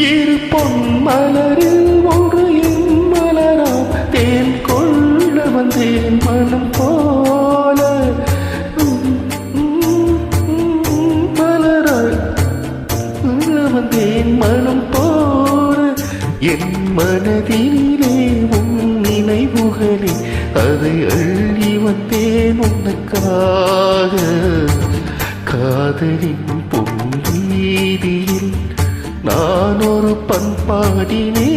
இரு பொன் மலரில் ஒன்று மலராம் தேன் கொள்ள வந்தேன் மனம் போல மலராய் வந்தேன் மனம் போல என் மனதிலே உன் நினைவுகளே அதை அள்ளி வந்தேன் உனக்காக காதலின் பொன்வீதியில் நான் ஒரு பண்பாடினே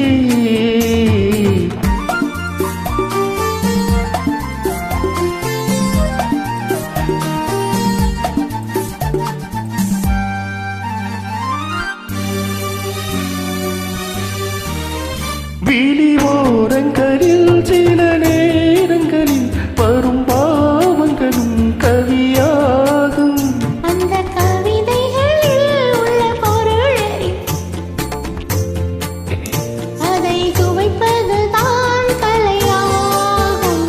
விழிவோரங்களில் சில நேரங்களில் வரும் பாவங்களும் கவியாகும். அந்த கவிதைகளில் உள்ள பொருள் அதை சுவைப்பதுதான் கலையாகும்.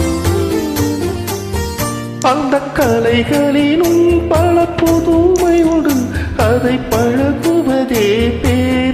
அந்த கலைகளிலும் பல புதுமை உண்டு, அதை பழகுவதே பேர்.